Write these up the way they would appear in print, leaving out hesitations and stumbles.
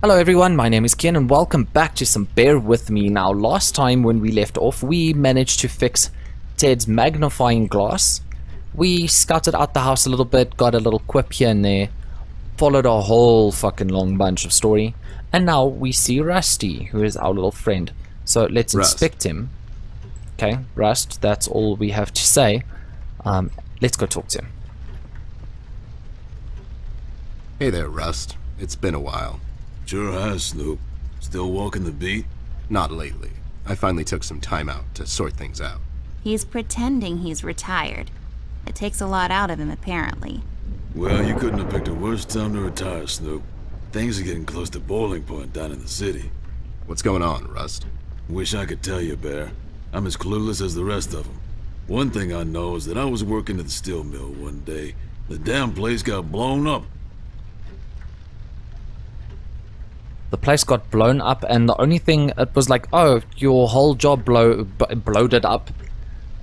Hello everyone, my name is Ken and welcome back to some Bear With Me. Now last time when we left off, we managed to fix Ted's magnifying glass. We scouted out the house a little bit, got a little quip here and there, followed a whole fucking long bunch of story, and now we see Rusty, who is our little friend. So let's inspect him. Okay, Rust, that's all we have to say. Let's go talk to him. Hey there, Rust. It's been a while. Sure has, Snoop. Still walking the beat? Not lately. I finally took some time out to sort things out. He's pretending he's retired. It takes a lot out of him, apparently. Well, you couldn't have picked a worse time to retire, Snoop. Things are getting close to boiling point down in the city. What's going on, Rust? Wish I could tell you, Bear. I'm as clueless as the rest of them. One thing I know is that I was working at the steel mill one day. The damn place got blown up. The place got blown up, and the only thing, it was like, oh, your whole job bloated up.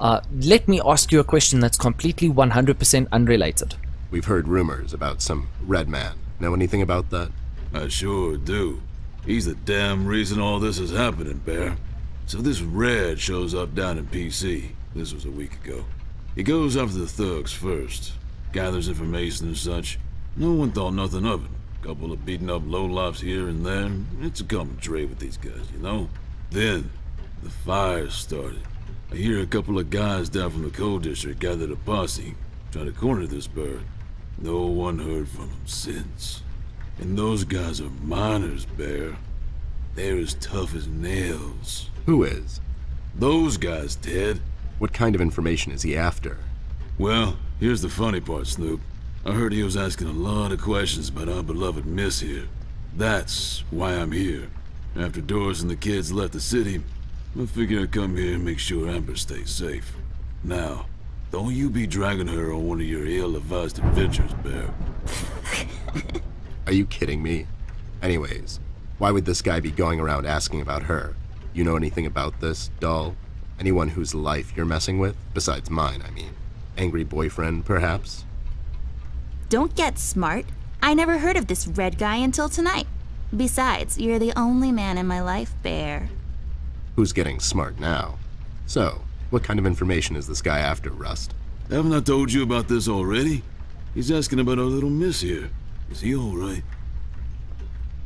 Let me ask you a question that's completely 100% unrelated. We've heard rumors about some red man. Know anything about that? I sure do. He's the damn reason all this is happening, Bear. So this Red shows up down in PC. This was a week ago. He goes after the thugs first, gathers information and such. No one thought nothing of it. Couple of beaten up lowlifes here and there. It's a common trait with these guys, you know? Then, the fire started. I hear a couple of guys down from the coal district gathered a posse, trying to corner this bird. No one heard from him since. And those guys are miners, Bear. They're as tough as nails. Who is? Those guys, Ted. What kind of information is he after? Well, here's the funny part, Snoop. I heard he was asking a lot of questions about our beloved Miss here. That's why I'm here. After Doris and the kids left the city, I figured I'd come here and make sure Amber stays safe. Now, don't you be dragging her on one of your ill-advised adventures, Bear. Are you kidding me? Anyways, why would this guy be going around asking about her? You know anything about this, doll? Anyone whose life you're messing with? Besides mine, I mean. Angry boyfriend, perhaps? Don't get smart. I never heard of this red guy until tonight. Besides, you're the only man in my life, Bear. Who's getting smart now? So, what kind of information is this guy after, Rust? Haven't I told you about this already? He's asking about our little Miss here. Is he alright?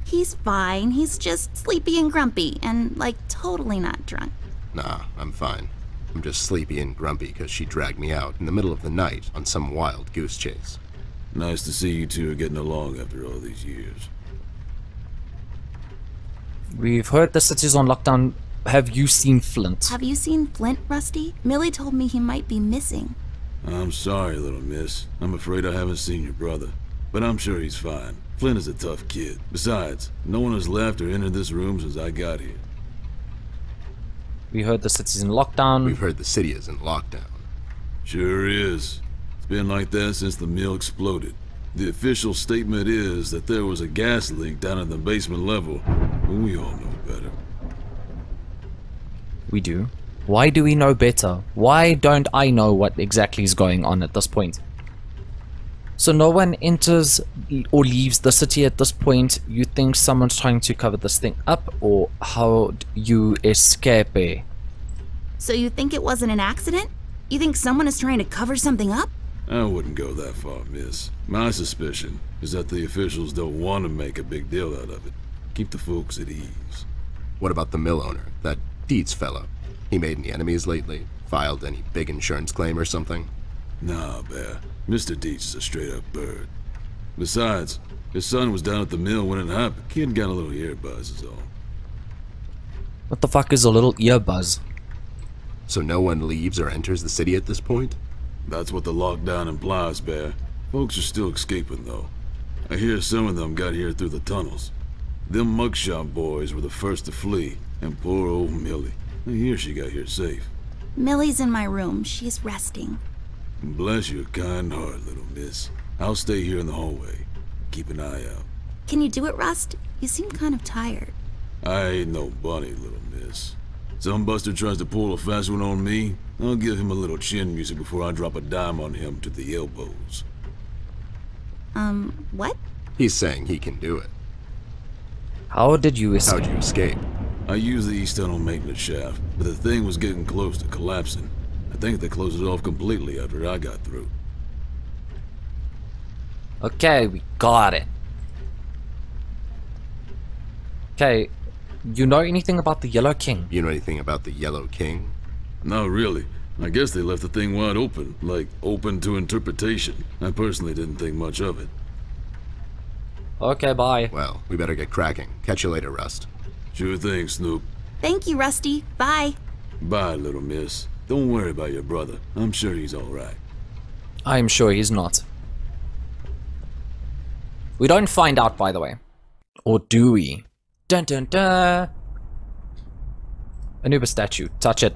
He's fine. He's just sleepy and grumpy and, like, totally not drunk. Nah, I'm fine. I'm just sleepy and grumpy because she dragged me out in the middle of the night on some wild goose chase. Nice to see you two are getting along after all these years. We've heard the city's on lockdown. Have you seen Flint? Have you seen Flint, Rusty? Millie told me he might be missing. I'm sorry, little miss. I'm afraid I haven't seen your brother. But I'm sure he's fine. Flint is a tough kid. Besides, no one has left or entered this room since I got here. We heard the city's in lockdown. We've heard the city is in lockdown. Sure is. It's been like that since the mill exploded. The official statement is that there was a gas leak down in the basement level, but we all know better. We do. Why do we know better? Why don't I know what exactly is going on at this point? So no one enters or leaves the city at this point. You think someone's trying to cover this thing up, or how do you escape? So you think it wasn't an accident? You think someone is trying to cover something up? I wouldn't go that far, miss. My suspicion is that the officials don't want to make a big deal out of it. Keep the folks at ease. What about the mill owner, that Dietz fellow? He made any enemies lately? Filed any big insurance claim or something? Nah, Bear. Mr. Dietz is a straight-up bird. Besides, his son was down at the mill when it happened. Kid got a little ear buzz is all. What the fuck is a little ear buzz? So no one leaves or enters the city at this point? That's what the lockdown implies, Bear. Folks are still escaping, though. I hear some of them got here through the tunnels. Them mugshot boys were the first to flee, and poor old Millie. I hear she got here safe. Millie's in my room. She's resting. Bless your kind heart, little miss. I'll stay here in the hallway. Keep an eye out. Can you do it, Rust? You seem kind of tired. I ain't no bunny, little miss. Some buster tries to pull a fast one on me, I'll give him a little chin music before I drop a dime on him to the elbows. What? He's saying he can do it. How did you escape? How'd you escape? I used the east tunnel maintenance shaft, but the thing was getting close to collapsing. I think they closed it off completely after I got through. Okay, we got it. Okay, you know anything about the Yellow King? You know anything about the Yellow King? Not really. I guess they left the thing wide open, like open to interpretation. I personally didn't think much of it. Okay, bye. Well, we better get cracking. Catch you later, Rust. Sure thing, Snoop. Thank you, Rusty. Bye. Bye, little miss. Don't worry about your brother. I'm sure he's alright. I'm sure he's not. We don't find out, by the way. Or do we? Dun dun dun! An Uber statue. Touch it.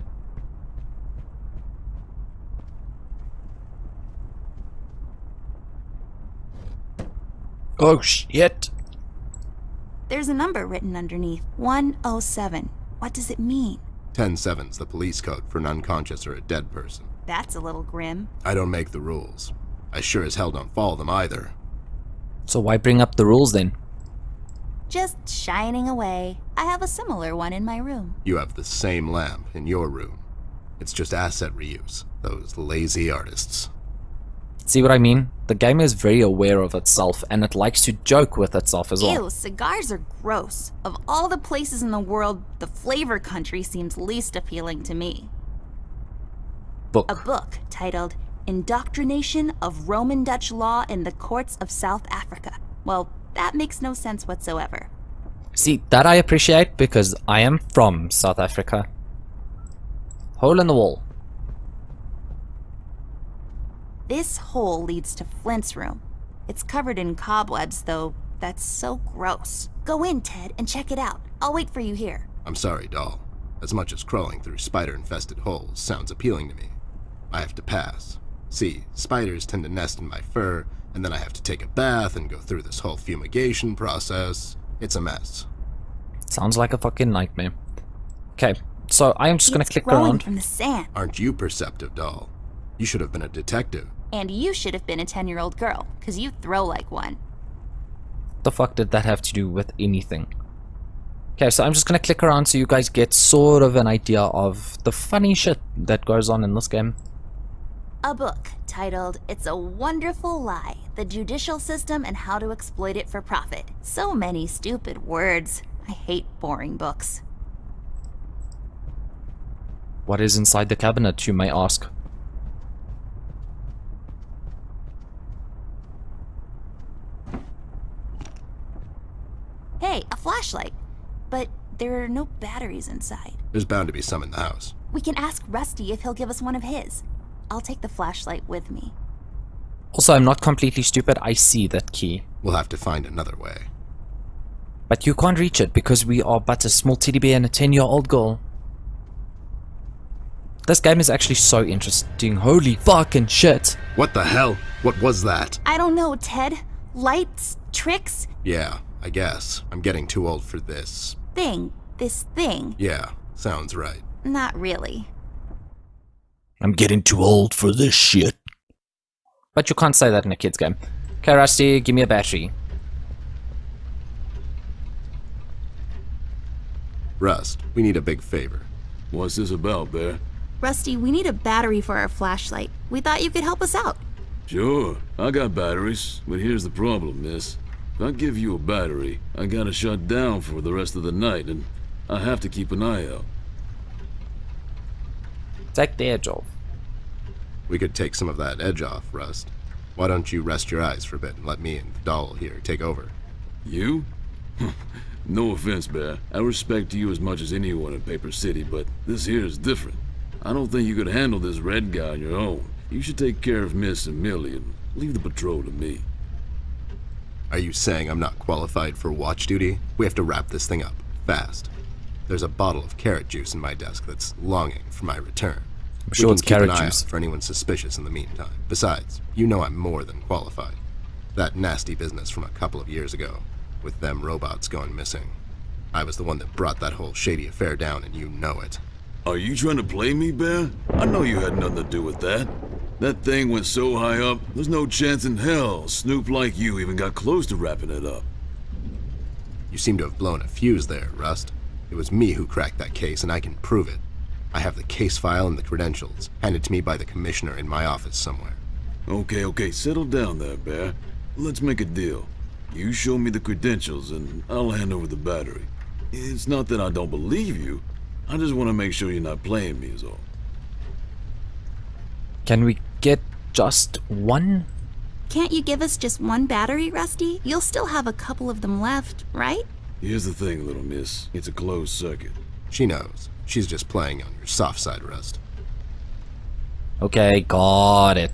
Oh shit! There's a number written underneath. 107. What does it mean? 10-7's the police code for an unconscious or a dead person. That's a little grim. I don't make the rules. I sure as hell don't follow them either. So why bring up the rules then? Just shining away. I have a similar one in my room. You have the same lamp in your room. It's just asset reuse. Those lazy artists. See what I mean? The game is very aware of itself and it likes to joke with itself as well. Ew, cigars are gross. Of all the places in the world, the flavor country seems least appealing to me. Book. A book titled Indoctrination of Roman Dutch Law in the Courts of South Africa. Well, that makes no sense whatsoever. See, that I appreciate because I am from South Africa. Hole in the wall. This hole leads to Flint's room. It's covered in cobwebs, though. That's so gross. Go in, Ted, and check it out. I'll wait for you here. I'm sorry, doll. As much as crawling through spider-infested holes sounds appealing to me, I have to pass. See, spiders tend to nest in my fur, and then I have to take a bath and go through this whole fumigation process. It's a mess. Sounds like a fucking nightmare. Okay, so I am just gonna It's click growing around. from the sand. Aren't you perceptive, doll? You should have been a detective. And you should have been a 10-year-old girl, because you throw like one. The fuck did that have to do with anything? Okay, so I'm just gonna click around so you guys get sort of an idea of the funny shit that goes on in this game. A book titled It's a Wonderful Lie, The Judicial System and How to Exploit It for Profit. So many stupid words. I hate boring books. What is inside the cabinet, you may ask? Hey, a flashlight. But there are no batteries inside. There's bound to be some in the house. We can ask Rusty if he'll give us one of his. I'll take the flashlight with me. Also, I'm not completely stupid, I see that key. We'll have to find another way. But you can't reach it because we are but a small teddy bear and a 10-year-old girl. This game is actually so interesting, holy fucking shit. What the hell? What was that? I don't know, Ted. Lights? Tricks? Yeah, I guess. I'm getting too old for this. This thing. Yeah, sounds right. Not really. I'm getting too old for this shit. But you can't say that in a kid's game. Okay, Rusty, give me a battery. Rust, we need a big favor. What's this about, Bear? Rusty, we need a battery for our flashlight. We thought you could help us out. Sure, I got batteries, but here's the problem, miss. If I give you a battery, I gotta shut down for the rest of the night, and I have to keep an eye out. Take the edge off. We could take some of that edge off, Rust. Why don't you rest your eyes for a bit and let me and the doll here take over? You? No offense, Bear. I respect you as much as anyone in Paper City, but this here is different. I don't think you could handle this red guy on your own. You should take care of Miss and Millie and leave the patrol to me. Are you saying I'm not qualified for watch duty? We have to wrap this thing up, fast. There's a bottle of carrot juice in my desk that's longing for my return. I'm sure it's carrot juice. For anyone suspicious in the meantime. Besides, you know I'm more than qualified. That nasty business from a couple of years ago, with them robots going missing. I was the one that brought that whole shady affair down, and you know it. Are you trying to play me, Bear? I know you had nothing to do with that. That thing went so high up, there's no chance in hell Snoop like you even got close to wrapping it up. You seem to have blown a fuse there, Rust. It was me who cracked that case, and I can prove it. I have the case file and the credentials, handed to me by the commissioner in my office somewhere. Okay, settle down there, Bear. Let's make a deal. You show me the credentials, and I'll hand over the battery. It's not that I don't believe you. I just want to make sure you're not playing me is all. Can we get just one? Can't you give us just one battery, Rusty? You'll still have a couple of them left, right? Here's the thing, little miss. It's a closed circuit. She knows. She's just playing on your soft side, Rust. Okay, got it.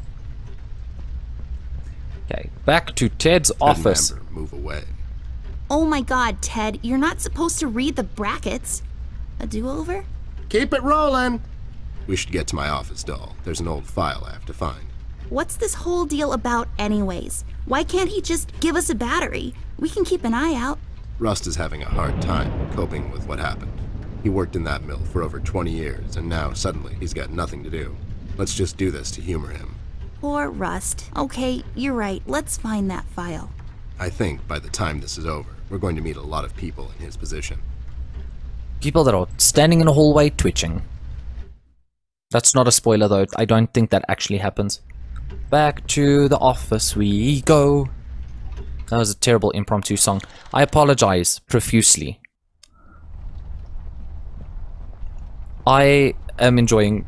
Okay, back to Ted's office. Remember, move away. Oh my god, Ted, you're not supposed to read the brackets. A do-over? Keep it rolling! We should get to my office, doll. There's an old file I have to find. What's this whole deal about anyways? Why can't he just give us a battery? We can keep an eye out. Rust is having a hard time coping with what happened. He worked in that mill for over 20 years, and now suddenly he's got nothing to do. Let's just do this to humor him. Poor Rust. Okay, you're right. Let's find that file. I think by the time this is over, we're going to meet a lot of people in his position. People that are standing in a hallway twitching. That's not a spoiler though. I don't think that actually happens. Back to the office we go. That was a terrible impromptu song. I apologize profusely. I am enjoying...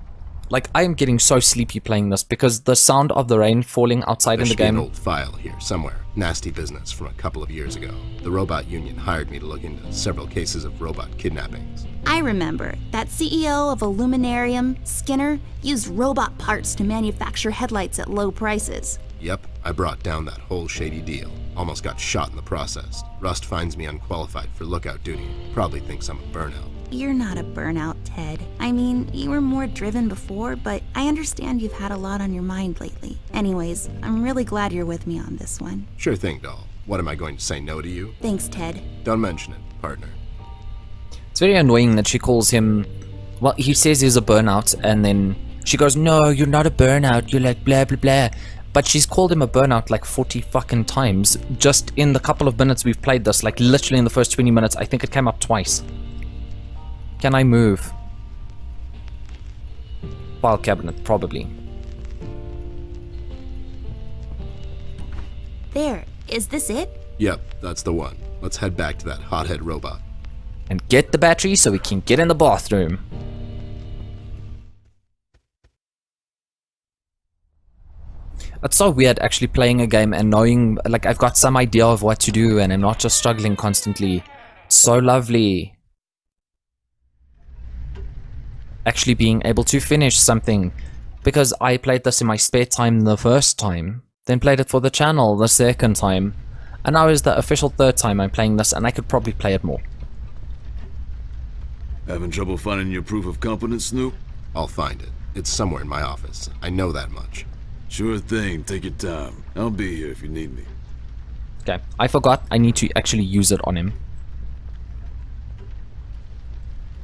Like, I am getting so sleepy playing this because the sound of the rain falling outside in the game... There's an old file here somewhere. Nasty business from a couple of years ago. The robot union hired me to look into several cases of robot kidnappings. I remember. That CEO of Illuminarium, Skinner, used robot parts to manufacture headlights at low prices. Yep, I brought down that whole shady deal. Almost got shot in the process. Rust finds me unqualified for lookout duty. Probably thinks I'm a burnout. You're not a burnout, Ted. I mean, you were more driven before, but I understand you've had a lot on your mind lately. Anyways, I'm really glad you're with me on this one. Sure thing, doll. What, am I going to say no to you? Thanks, Ted. Don't mention it, partner. It's very annoying that she calls him... Well, he says he's a burnout, and then she goes, no, you're not a burnout, you're like blah blah blah. But she's called him a burnout like 40 fucking times, just in the couple of minutes we've played this, like literally in the first 20 minutes, I think it came up twice. Can I move? File cabinet, probably. There, is this it? Yep, that's the one. Let's head back to that hothead robot. And get the battery so we can get in the bathroom. It's so weird actually playing a game and knowing, like, I've got some idea of what to do and I'm not just struggling constantly. It's so lovely. Actually being able to finish something, because I played this in my spare time the first time, then played it for the channel the second time, and now is the official third time I'm playing this, and I could probably play it more. Having trouble finding your proof of competence, Snoop? I'll find it. It's somewhere in my office. I know that much. Sure thing, take your time. I'll be here if you need me. Okay, I forgot I need to actually use it on him.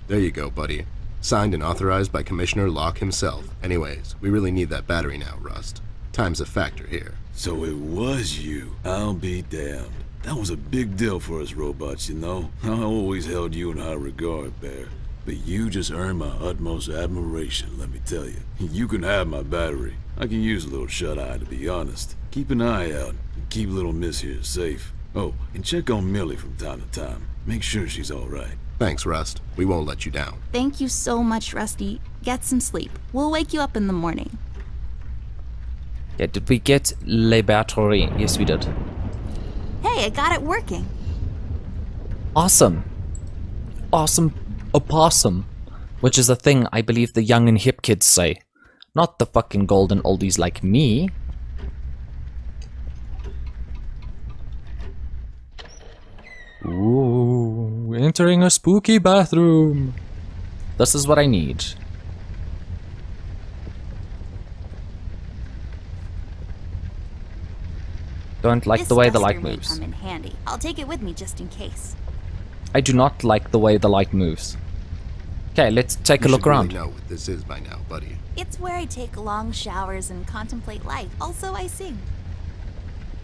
There you go, buddy. Signed and authorized by Commissioner Locke himself. Anyways, we really need that battery now, Rust. Time's a factor here. So it was you. I'll be damned. That was a big deal for us robots, you know? I always held you in high regard, Bear. But you just earned my utmost admiration, let me tell you. You can have my battery. I can use a little shut-eye, to be honest. Keep an eye out, and keep little Miss here safe. Oh, and check on Millie from time to time. Make sure she's alright. Thanks, Rust. We won't let you down. Thank you so much, Rusty. Get some sleep. We'll wake you up in the morning. Yeah, did we get Le Batterie? Yes, we did. Hey, I got it working. Awesome. Awesome opossum. Which is a thing I believe the young and hip kids say. Not the fucking golden oldies like me. Ooh, entering a spooky bathroom. This is what I need. Don't like the way the light moves. Come in handy. I'll take it with me just in case. I do not like the way the light moves. Okay, let's take a look around. You know what this is by now, buddy. It's where I take long showers and contemplate life. Also, I sing.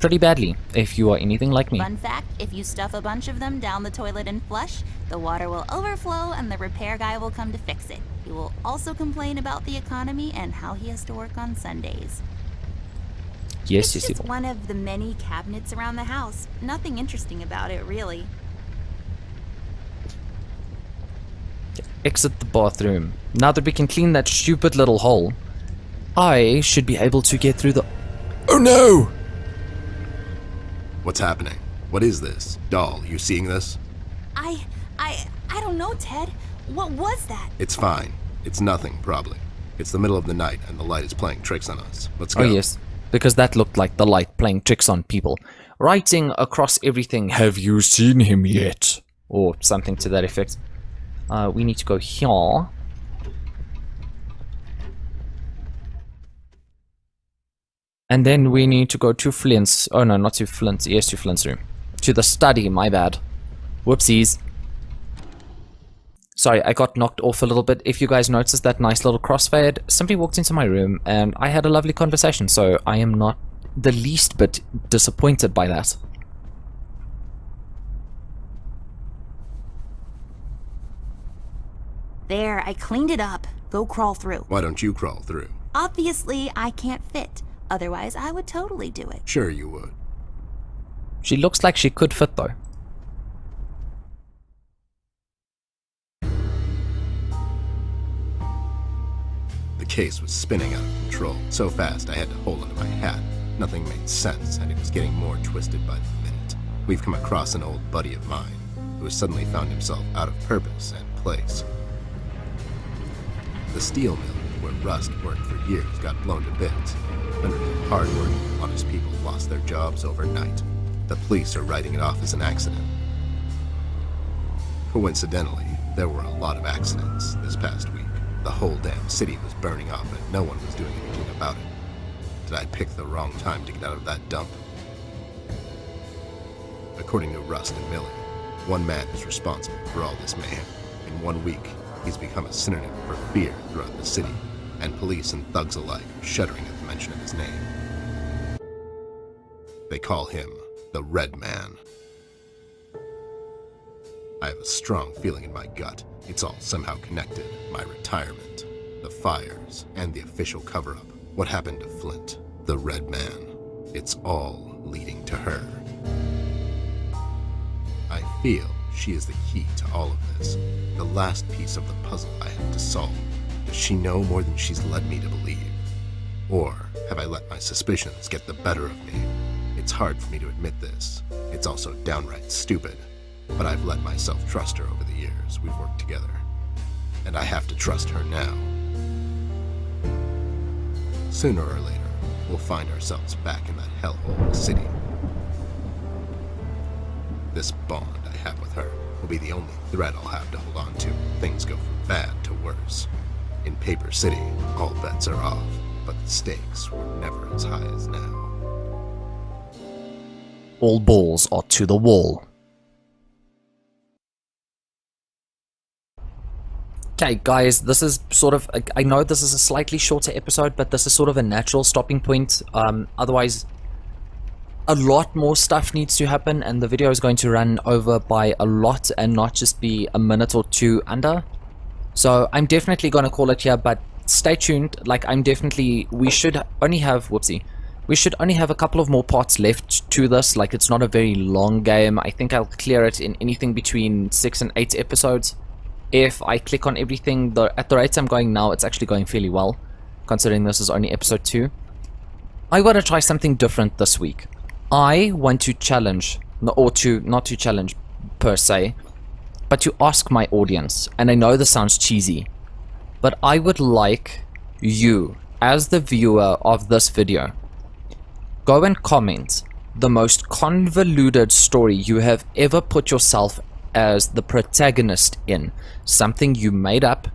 pretty badly, if you are anything like me. Fun fact, if you stuff a bunch of them down the toilet and flush, the water will overflow and the repair guy will come to fix it. He will also complain about the economy and how he has to work on Sundays. Yes, It's yes, just one of the many cabinets around the house. Nothing interesting about it, really. Exit the bathroom. Now that we can clean that stupid little hole, I should be able to get through the... Oh no! What's happening? What is this? Doll, you seeing this? I don't know, Ted. What was that? It's fine. It's nothing, probably. It's the middle of the night and the light is playing tricks on us. Let's go. Oh yes, because that looked like the light playing tricks on people. Writing across everything, "Have you seen him yet?" Or something to that effect. We need to go here. And then we need to go to Flint's... Oh no, not to Flint's. Yes, to Flint's room. To the study, my bad. Whoopsies. Sorry, I got knocked off a little bit. If you guys noticed that nice little crossfade, somebody walked into my room and I had a lovely conversation, so I am not the least bit disappointed by that. There, I cleaned it up. Go crawl through. Why don't you crawl through? Obviously, I can't fit. Otherwise, I would totally do it. Sure you would. She looks like she could fit though. The case was spinning out of control. So fast I had to hold onto my hat. Nothing made sense, and it was getting more twisted by the minute. We've come across an old buddy of mine who has suddenly found himself out of purpose and place. The steel mill where Russ worked for years got blown to bits. Hundreds of hard-working, honest people lost their jobs overnight. The police are writing it off as an accident. Coincidentally, there were a lot of accidents this past week. The whole damn city was burning up and no one was doing anything about it. Did I pick the wrong time to get out of that dump? According to Russ and Millie, one man is responsible for all this mayhem. In 1 week, he's become a synonym for fear throughout the city, and police and thugs alike are shuddering at the mention of his name. They call him the Red Man. I have a strong feeling in my gut. It's all somehow connected. My retirement, the fires, and the official cover-up. What happened to Flint, the Red Man. It's all leading to her. I feel she is the key to all of this. The last piece of the puzzle I have to solve. Does she know more than she's led me to believe? Or have I let my suspicions get the better of me? It's hard for me to admit this. It's also downright stupid. But I've let myself trust her over the years we've worked together. And I have to trust her now. Sooner or later, we'll find ourselves back in that hellhole city. This bond I have with her will be the only thread I'll have to hold on to when things go from bad to worse. In Paper City, all bets are off, but the stakes were never as high as now. All balls are to the wall. Okay guys, this is sort of, I know this is a slightly shorter episode, but this is sort of a natural stopping point. Otherwise, a lot more stuff needs to happen and the video is going to run over by a lot and not just be a minute or two under. So I'm definitely going to call it here, but stay tuned. Like we should only have, we should only have a couple of more parts left to this. Like it's not a very long game. I think I'll clear it in anything between 6 and 8 episodes. If I click on everything, at the rate I'm going now, it's actually going fairly well, considering this is only episode 2. I want to try something different this week. I want to challenge, not to challenge per se, but to ask my audience, and I know this sounds cheesy, but I would like you, as the viewer of this video, go and comment the most convoluted story you have ever put yourself as the protagonist in. Something you made up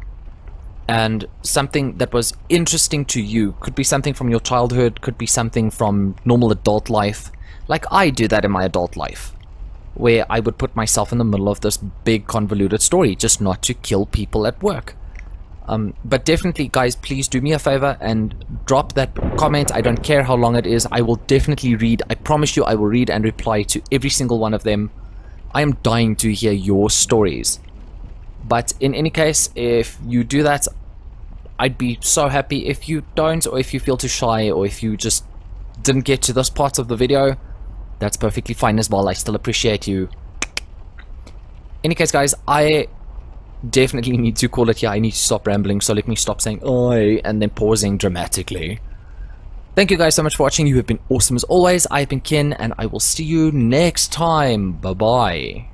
and something that was interesting to you. Could be something from your childhood, could be something from normal adult life. Like I do that in my adult life, where I would put myself in the middle of this big convoluted story just not to kill people at work. But definitely, guys, please do me a favor and drop that comment. I don't care how long it is. I will definitely read. I promise you I will read and reply to every single one of them. I am dying to hear your stories. But in any case, if you do that, I'd be so happy. If you don't, or if you feel too shy, or if you just didn't get to this part of the video, that's perfectly fine as well. I still appreciate you. In any case, guys, I definitely need to call it here. I need to stop rambling, so let me stop saying oi and then pausing dramatically. Thank you guys so much for watching. You have been awesome as always. I have been Kin, and I will see you next time. Bye bye.